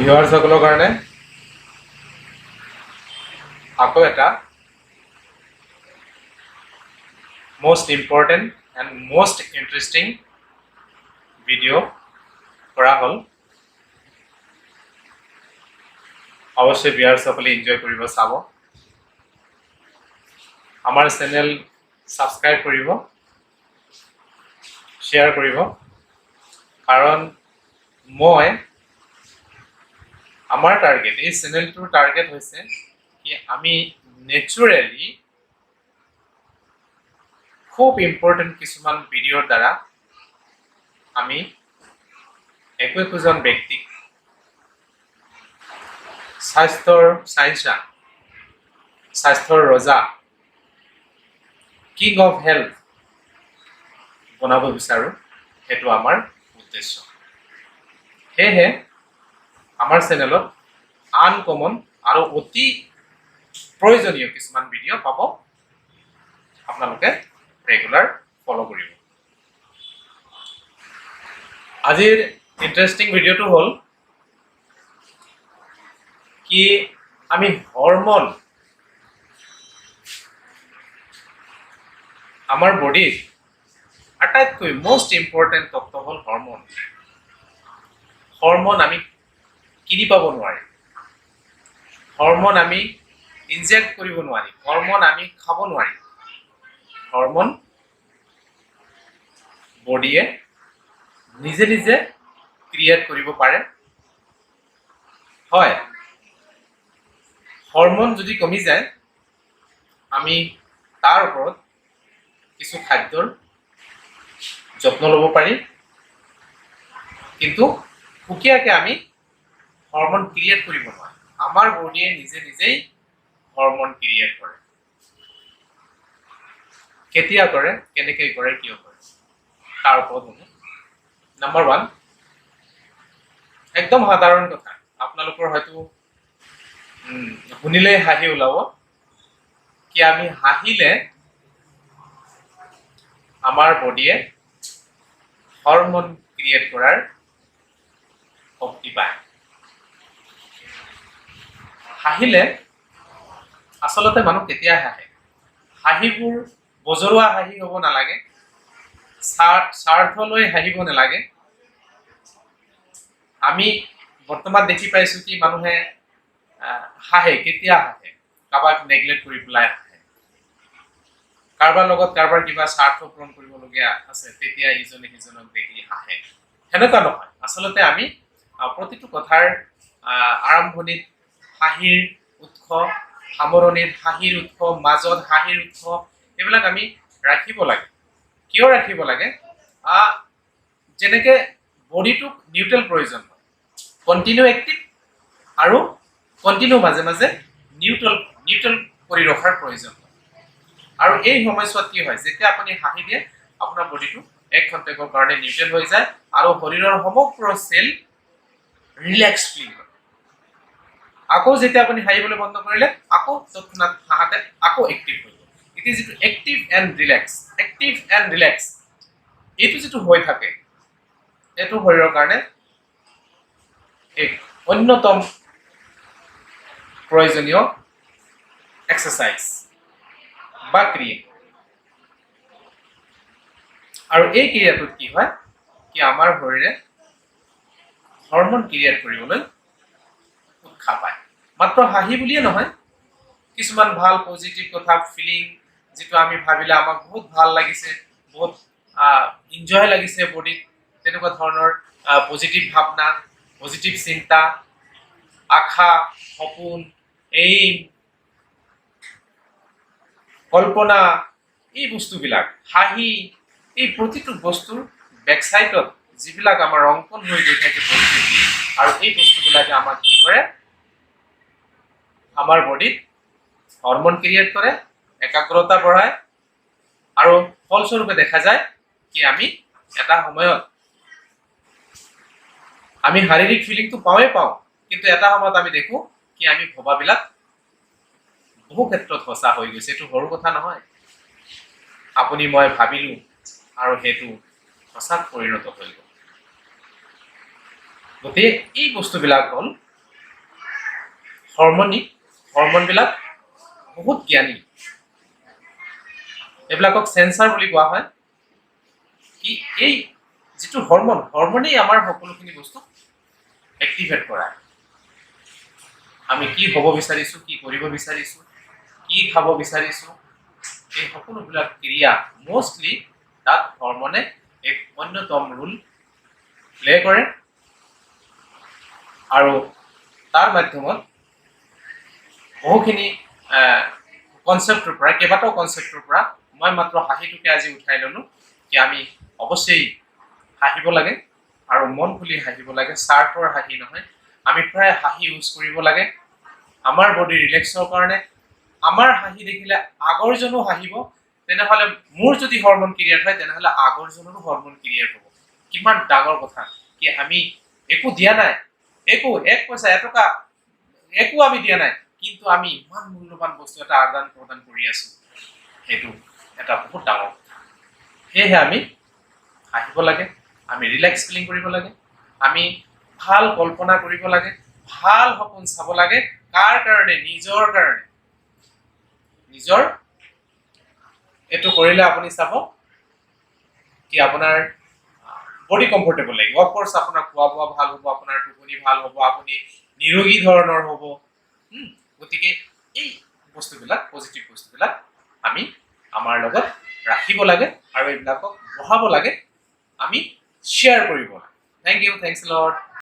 ভিউৱাৰ্ছসকলৰ কাৰণে আকৌ এটা most important and most interesting video' কৰা হ'ল। অৱশ্যেই ভিউৱাৰ্ছসকলে এনজয় কৰিব, চাব। আমাৰ চেনেল ছাবস্ক্ৰাইব কৰিব, শ্বেয়াৰ কৰিব, কাৰণ মই আমাৰ টাৰ্গেট, এই চেনেলটোৰ টাৰ্গেট হৈছে কি আমি নেচাৰেলি খুব ইম্পৰ্টেণ্ট কিছুমান ভিডিঅ'ৰ দ্বাৰা আমি একোজন ব্যক্তিক স্বাস্থ্যৰ চাইন্সা, স্বাস্থ্যৰ ৰজা, কিং অফ হেল্থ বনাব বিচাৰোঁ। সেইটো আমাৰ উদ্দেশ্য। সেয়েহে আমাৰ চেনেলত আনকমন আৰু অতি প্ৰয়োজনীয় কিছুমান ভিডিঅ' পাব, আপোনালোকে ৰেগুলাৰ ফ'ল' কৰিব। আজিৰ ইণ্টাৰেষ্টিং ভিডিঅ'টো হ'ল কি আমি হৰমন, আমাৰ বডিৰ আটাইতকৈ মষ্ট ইম্পৰ্টেণ্ট তত্ত্ব হ'ল হৰমন। হৰমন আমি কিনি পাব নোৱাৰিম, হৰমন আমি ইনজেক্ট কৰিব নোৱাৰিম, হৰমন আমি খাব নোৱাৰিম। হৰমন বডিয়ে নিজে নিজে ক্ৰিয়েট কৰিব পাৰে। হয়, হৰমন যদি কমি যায়, আমি তাৰ ওপৰত কিছু খাদ্যৰ যত্ন ল'ব পাৰি, কিন্তু সুকীয়াকৈ আমি হৰমন ক্ৰিয়েট কৰিব নোৱাৰোঁ। আমাৰ বডিয়ে নিজে নিজেই হৰমন ক্ৰিয়েট কৰে। কেতিয়া কৰে, কেনেকৈ কৰে, কিয় কৰে, তাৰ ওপৰত শুনো। নাম্বাৰ 1, একদম সাধাৰণ কথা, আপোনালোকৰ হয়তো শুনিলেই হাঁহি ওলাব কি আমি হাঁহিলে আমাৰ বডিয়ে হৰমন ক্ৰিয়েট কৰাৰ শক্তি পায়। হাঁহিলে আচলতে মানুহ কেতিয়া হাঁহে? হাঁহিবোৰ বজৰুৱা হাঁহি হ'ব নালাগে, স্বাৰ্থ লৈ হাঁহিব নালাগে। আমি বৰ্তমান দেখি পাইছোঁ কি মানুহে হাঁহে, কেতিয়া হাঁহে? কাৰোবাক নেগলেক্ট কৰি পেলাই হাঁহে, কাৰোবাৰ লগত কাৰোবাৰ কিবা স্বাৰ্থ পূৰণ কৰিবলগীয়া আছে, তেতিয়া ইজনে সিজনক দেখি হাঁহে। সেনেকুৱা নহয়। আচলতে আমি প্ৰতিটো কথাৰ আৰম্ভণিত হাঁহিৰ উৎস, সামৰণিত হাঁহিৰ উৎস, মাজত হাঁহিৰ উৎস, এইবিলাক আমি ৰাখিব লাগে। কিয় ৰাখিব লাগে? যেনেকে বডিটোক নিউট্ৰেল প্ৰয়োজন হয়, কণ্টিনিউ এক্টিভ আৰু কণ্টিনিউ মাজে মাজে নিউট্ৰেল কৰি ৰখাৰ প্ৰয়োজন হয়। আৰু এই সময়ছোৱাত কি হয়, যেতিয়া আপুনি হাঁহি দিয়ে, আপোনাৰ বডিটো এক ক্ষন্তেকৰ কাৰণে নিউট্ৰেল হৈ যায় আৰু শৰীৰৰ সমগ্ৰ চেল ৰিলেক্স ফিল হয়। আকৌ যেতিয়া আপুনি হাঁহিবলৈ বন্ধ কৰিলে, আকৌ তৎক্ষণাত হাঁহাতে আকৌ এক্টিভ হৈ গ'ল। এতিয়া যিটো এক্টিভ এণ্ড ৰিলেক্স, এইটো যিটো হৈ থাকে, এইটো শৰীৰৰ কাৰণে এক অন্যতম প্ৰয়োজনীয় এক্সাৰচাইজ বা ক্ৰিয়া। আৰু এই ক্ৰিয়াটোত কি হয় কি আমাৰ শৰীৰে হৰমন ক্ৰিয়েট কৰিবলৈ উৎসাহ পায়। মাত্ৰ হাঁহি বুলিয়ে নহয়, কিছুমান ভাল পজিটিভ কথা, ফিলিং, যিটো আমি ভাবিলে আমাক বহুত ভাল লাগিছে, বহুত ইনজয় লাগিছে বডিত, তেনেকুৱা ধৰণৰ পজিটিভ ভাৱনা, পজিটিভ চিন্তা, আশা, সপোন, এইম, কল্পনা, এই বস্তুবিলাক, হাঁহি, এই প্ৰতিটো বস্তুৰ বেকচাইডত যিবিলাক আমাৰ অংকন হৈ গৈ থাকে পজিটিভলি, আৰু এই বস্তুবিলাকে আমাক কি কৰে, আমাৰ বডিত হৰমন ক্ৰিয়েট কৰে, একাগ্ৰতা বঢ়ায়, আৰু ফলস্বৰূপে দেখা যায় কি আমি এটা সময়ত আমি শাৰীৰিক ফিলিংটো পাওঁ, কিন্তু এটা সময়ত আমি দেখো কি আমি ভবাবিলাক বহু ক্ষেত্ৰত সঁচা হৈ গৈছে। এইটো সৰু কথা নহয়। আপুনি মই ভাবিলো আৰু সেইটো সঁচাত পৰিণত হৈ গ'ল। গতিকে এই বস্তুবিলাক হ'ল হৰমনবিলাক বহুত জ্ঞানী। এইবিলাকক সেন্সাৰ বুলি কোৱা হয়। কি এই যিটো হৰমনেই আমাৰ সকলোখিনি বস্তু এক্টিভেট কৰায়। আমি কি হ'ব বিচাৰিছো, কি কৰিব বিচাৰিছো, কি খাব বিচাৰিছো, এই সকলোবিলাক ক্ৰিয়া মষ্টলি তাত হৰমনে এক অন্যতম ৰোল প্লে কৰে। আৰু তাৰ মাধ্যমত বহুখিনি কনচেপ্টৰ পৰা, কেইবাটাও কনচেপ্টৰ পৰা মই মাত্ৰ হাঁহিটোকে আজি উঠাই ললো কি আমি অৱশ্যেই হাঁহিব লাগে আৰু মন খুলি হাঁহিব লাগে, স্বাৰ্থৰ হাঁহি নহয়। আমি প্ৰায় হাঁহি ইউজ কৰিব লাগে আমাৰ বডি ৰিলেক্সৰ কাৰণে। আমাৰ হাঁহি দেখিলে আগৰজনো হাঁহিব, তেনেহ'লে মোৰ যদি হৰমন ক্লিয়াৰ হয় তেনেহ'লে আগৰজনৰো হৰমন ক্লিয়াৰ হ'ব। কিমান ডাঙৰ কথা কি আমি একো দিয়া নাই, একো এক পইচা এটকা একো আমি দিয়া নাই, কিন্তু আমি ইমান মূল্যৱান বস্তু এটা আদান প্ৰদান কৰি আছো। সেইটো এটা বহুত ডাঙৰ কথা। সেয়েহে আমি হাঁহিব লাগে, আমি ৰিলেক্স ফিলিং কৰিব লাগে, আমি ভাল কল্পনা কৰিব লাগে, ভাল সপোন চাব লাগে। কাৰ কাৰণে? নিজৰ কাৰণে। নিজৰ এইটো কৰিলে আপুনি চাব কি আপোনাৰ বডি কমফৰ্টেবল লাগিব। অফক'ৰ্চ আপোনাৰ খোৱা বোৱা ভাল হ'ব, আপোনাৰ টোপনি ভাল হ'ব, আপুনি নিৰোগী ধৰণৰ হ'ব। গতিকে এই বস্তুবিলাক, পজিটিভ বস্তুবিলাক আমি আমাৰ লগত ৰাখিব লাগে আৰু এইবিলাকক বঢ়াব লাগে, আমি শ্বেয়াৰ কৰিব লাগে। Thank you, thanks a lot.